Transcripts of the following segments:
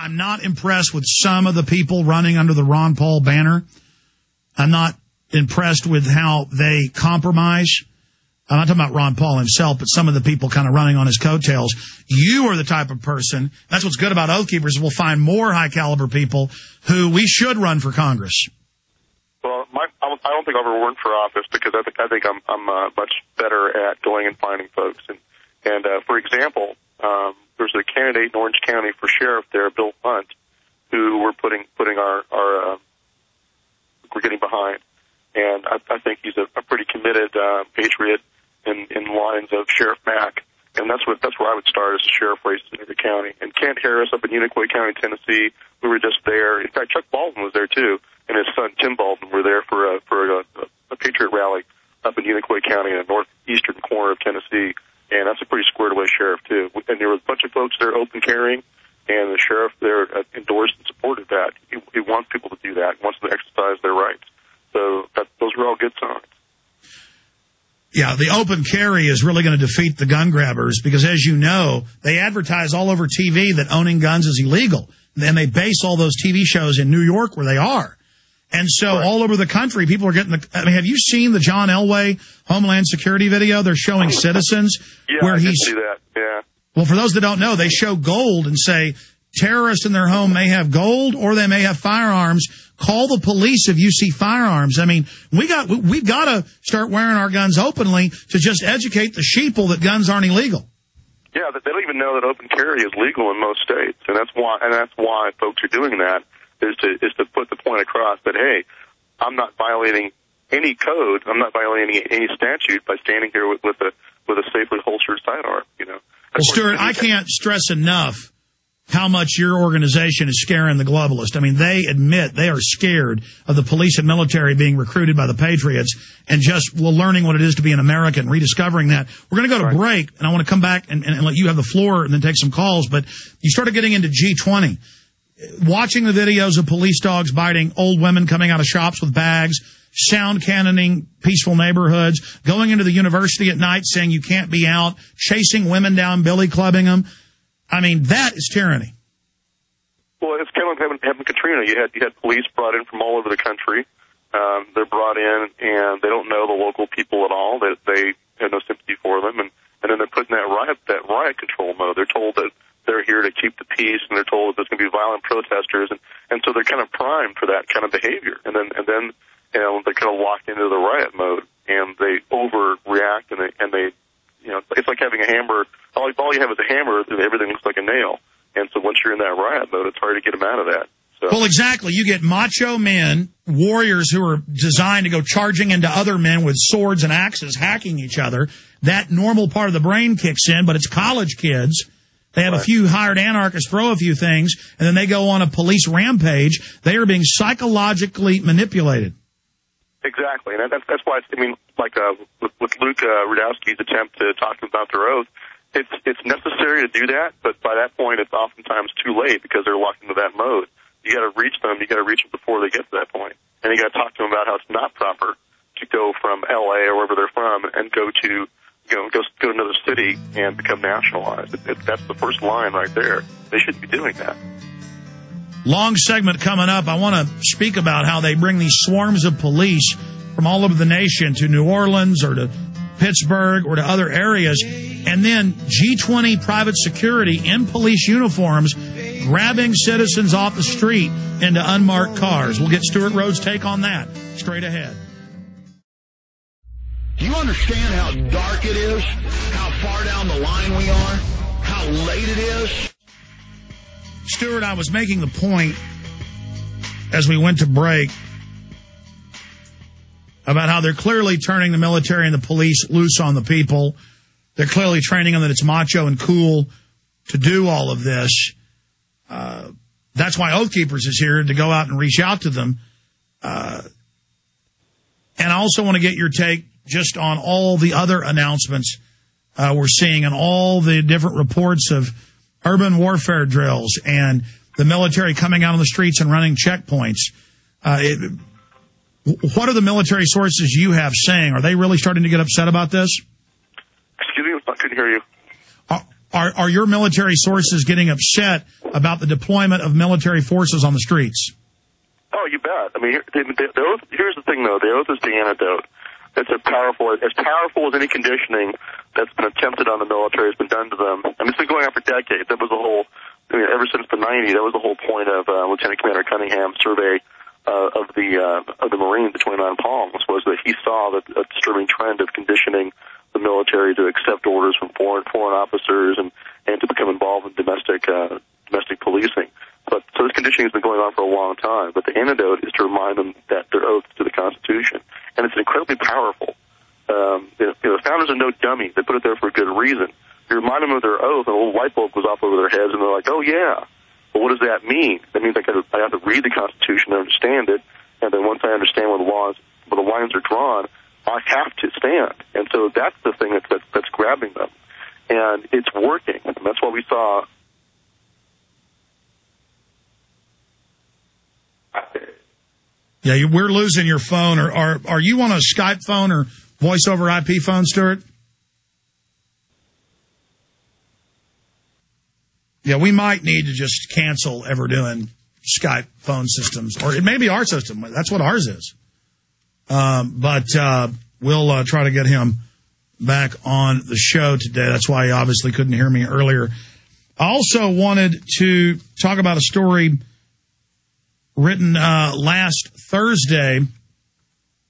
I'm not impressed with some of the people running under the Ron Paul banner. I'm not impressed with how they compromise. I'm not talking about Ron Paul himself, but some of the people kind of running on his coattails. You are the type of person, that's what's good about Oath Keepers, we'll find more high-caliber people who we should run for Congress. Well, I don't think I'll ever run for office because I think I'm much better at going and finding folks. And for example, there's a candidate in Orange County for sheriff there, Bill Hunt, who we're putting we're getting behind. And I think he's a pretty committed patriot in lines of Sheriff Mack, and that's where I would start as a sheriff race in every county. And Kent Harris up in Unicoi County, Tennessee, we were just there. In fact, Chuck Baldwin was there too, and his son Tim Baldwin were there for a patriot rally up in Unicoi County in the northeastern corner of Tennessee, and that's a pretty squared away sheriff too. And there was a bunch of folks there open carrying, and the sheriff there endorsed and supported that. He wants people to do that. He wants them to exercise their rights. So those were all good signs. Yeah, the open carry is really going to defeat the gun grabbers because, as you know, they advertise all over TV that owning guns is illegal. And they base all those TV shows in New York where they are. And so right. All over the country, people are getting have you seen the John Elway Homeland Security video? They're showing citizens where I did see that, yeah. Well, for those that don't know, they show gold and say terrorists in their home may have gold or they may have firearms. Call the police if you see firearms. I mean, we've got to start wearing our guns openly to just educate the sheeple that guns aren't illegal. Yeah, they don't even know that open carry is legal in most states, and that's why folks are doing that is to put the point across that hey, I'm not violating any code, I'm not violating any statute by standing here with a safely holstered sidearm. You know. Well, Stewart, I can't stress enough how much your organization is scaring the globalists. I mean, they admit they are scared of the police and military being recruited by the patriots and just learning what it is to be an American, rediscovering that. We're going to go to break, and I want to come back and let you have the floor and then take some calls. But you started getting into G20. Watching the videos of police dogs biting old women coming out of shops with bags, sound cannoning peaceful neighborhoods, going into the university at night saying you can't be out, chasing women down, billy clubbing them. I mean, that is tyranny. Well, it's kind of like having Katrina. You had police brought in from all over the country. They're brought in, and they don't know the local people at all. They have no sympathy for them, and then they're put in that riot control mode. They're told that they're here to keep the peace, and they're told that there's going to be violent protesters, and so they're kind of primed for that kind of behavior. And then you know, they're kind of locked into the riot mode, and they overreact, and they you know, it's like having a hammer. All you have is a hammer, and everything looks like a nail. And so once you're in that riot mode, it's hard to get them out of that. So. Well, exactly. You get macho men, warriors who are designed to go charging into other men with swords and axes, hacking each other. That normal part of the brain kicks in, but it's college kids. They have a few hired anarchists throw a few things, and then they go on a police rampage. They are being psychologically manipulated. Exactly, and that's why I mean, like with Luke Rudowski's attempt to talk about their oath, it's necessary to do that, but by that point, it's oftentimes too late because they're locked into that mode. You got to reach them. You got to reach them before they get to that point, and you got to talk to them about how it's not proper to go from L.A. or wherever they're from and go to another city and become nationalized. That's the first line right there. They shouldn't be doing that. Long segment coming up. I want to speak about how they bring these swarms of police from all over the nation to New Orleans or to Pittsburgh or to other areas, and then G20 private security in police uniforms grabbing citizens off the street into unmarked cars. We'll get Stewart Rhodes' take on that straight ahead. Do you understand how dark it is? How far down the line we are? How late it is? Stewart, I was making the point as we went to break about how they're clearly turning the military and the police loose on the people. They're clearly training them that it's macho and cool to do all of this. That's why Oath Keepers is here, to go out and reach out to them. And I also want to get your take just on all the other announcements we're seeing and all the different reports of urban warfare drills and the military coming out on the streets and running checkpoints. What are the military sources you have saying? Are they really starting to get upset about this? Excuse me, I couldn't hear you. Are your military sources getting upset about the deployment of military forces on the streets? Oh, you bet. I mean, the oath, here's the thing, though. The oath is the antidote. It's as powerful as any conditioning that's been attempted on the military has been done to them. I mean, it's been going on for decades. That was the whole, ever since the 90s, that was the whole point of Lieutenant Commander Cunningham's survey of the Marines, the 29 Palms, was that he saw that a disturbing trend of conditioning the military to accept orders from foreign officers and to become involved in domestic policing. So this conditioning has been going on for a long time. But the antidote is to remind them that their oath to the Constitution, and it's incredibly powerful. The founders are no dummies. They put it there for a good reason. You remind them of their oath, and a little light bulb goes off over their heads, and they're like, "Oh yeah." But what does that mean? That means I have to read the Constitution and understand it, and then once I understand where the lines are drawn, I have to stand. And so that's the thing that's grabbing them, and it's working. And that's why we saw. Yeah, we're losing your phone. Or are you on a Skype phone or voice over IP phone, Stewart? Yeah, we might need to just cancel ever doing Skype phone systems, or it may be our system. That's what ours is. But we'll try to get him back on the show today. That's why he obviously couldn't hear me earlier. I also wanted to talk about a story written last Thursday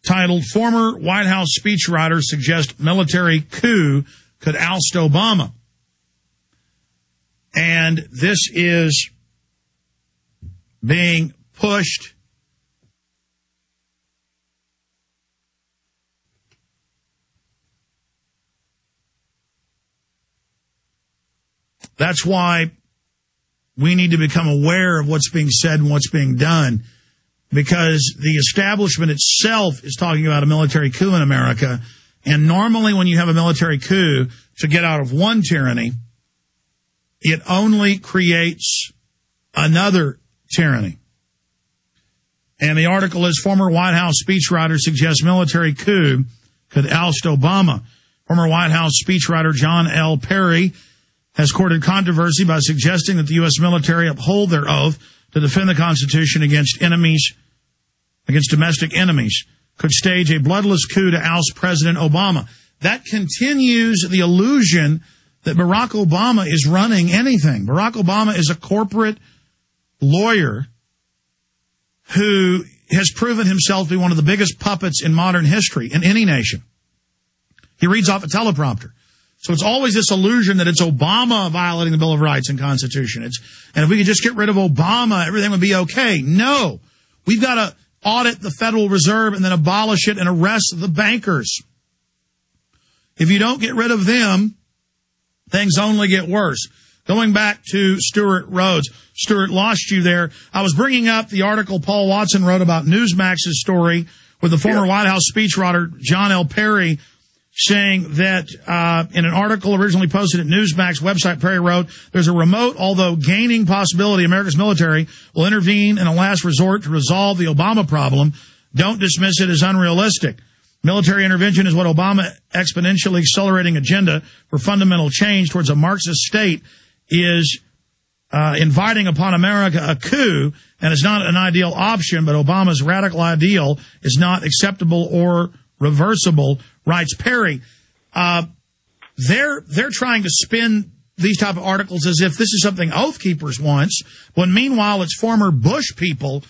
titled "Former White House Speechwriter Suggests Military Coup Could Oust Obama." And this is being pushed That's why we need to become aware of what's being said and what's being done, because the establishment itself is talking about a military coup in America. And normally when you have a military coup to get out of one tyranny, it only creates another tyranny. And the article is, former White House speechwriter suggests military coup could oust Obama. Former White House speechwriter John L. Perry has courted controversy by suggesting that the U.S. military uphold their oath to defend the Constitution against domestic enemies, could stage a bloodless coup to oust President Obama. That continues the illusion that Barack Obama is running anything. Barack Obama is a corporate lawyer who has proven himself to be one of the biggest puppets in modern history in any nation. He reads off a teleprompter. So it's always this illusion that it's Obama violating the Bill of Rights and Constitution. And if we could just get rid of Obama, everything would be okay. No. We've got to audit the Federal Reserve and then abolish it and arrest the bankers. If you don't get rid of them, things only get worse. Going back to Stewart Rhodes. Stewart, lost you there. I was bringing up the article Paul Watson wrote about Newsmax's story with the former White House speechwriter John L. Perry saying that in an article originally posted at Newsmax website, Perry wrote, there's a remote, although gaining possibility America's military will intervene in a last resort to resolve the Obama problem. Don't dismiss it as unrealistic. Military intervention is what Obama exponentially accelerating agenda for fundamental change towards a Marxist state is inviting upon America a coup, and is not an ideal option, but Obama's radical ideal is not acceptable or reversible, writes Perry. They're trying to spin these type of articles as if this is something Oath Keepers wants, when meanwhile it's former Bush people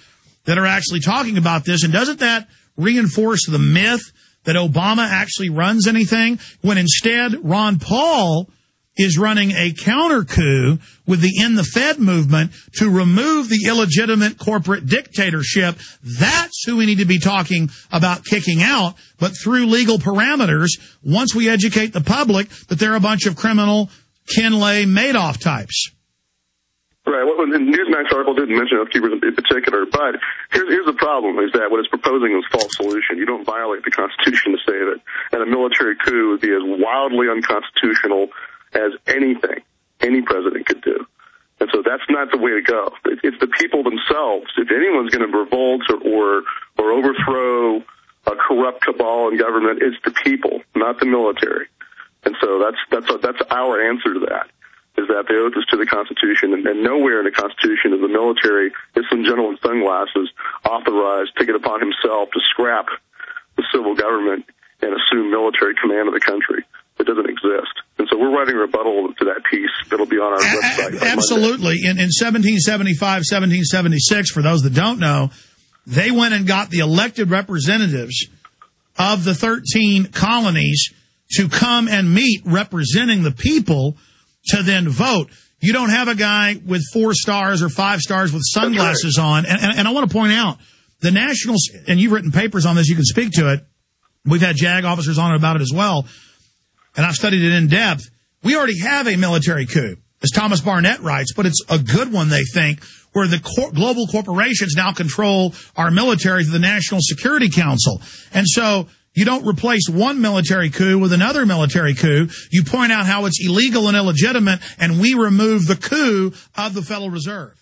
that are actually talking about this. And doesn't that reinforce the myth that Obama actually runs anything, when instead Ron Paul is running a counter coup with the End the Fed movement to remove the illegitimate corporate dictatorship? That's who we need to be talking about kicking out, but through legal parameters, once we educate the public that they're a bunch of criminal Ken Lay Madoff types. Right. Well, the Newsmax article didn't mention Oath Keepers in particular, but here's the problem, is that what it's proposing is a false solution. You don't violate the Constitution to say that, and a military coup would be as wildly unconstitutional as anything any president could do. And so that's not the way to go. It's the people themselves. If anyone's going to revolt or overthrow a corrupt cabal in government, it's the people, not the military. And so that's our answer to that. is that the oath is to the Constitution, and nowhere in the Constitution is the military, is some gentleman in sunglasses, authorized, take it upon himself to scrap the civil government and assume military command of the country. It doesn't exist. And so we're writing a rebuttal to that piece that'll be on our website. Absolutely. In 1775, 1776, for those that don't know, they went and got the elected representatives of the 13 colonies to come and meet representing the people to then vote. You don't have a guy with 4 stars or 5 stars with sunglasses on. And I want to point out, the Nationals, and you've written papers on this, you can speak to it. We've had JAG officers on about it as well. And I've studied it in depth. We already have a military coup, as Thomas Barnett writes, but it's a good one, they think, where the global corporations now control our military through the National Security Council. And so you don't replace one military coup with another military coup. You point out how it's illegal and illegitimate, and we remove the coup of the Federal Reserve.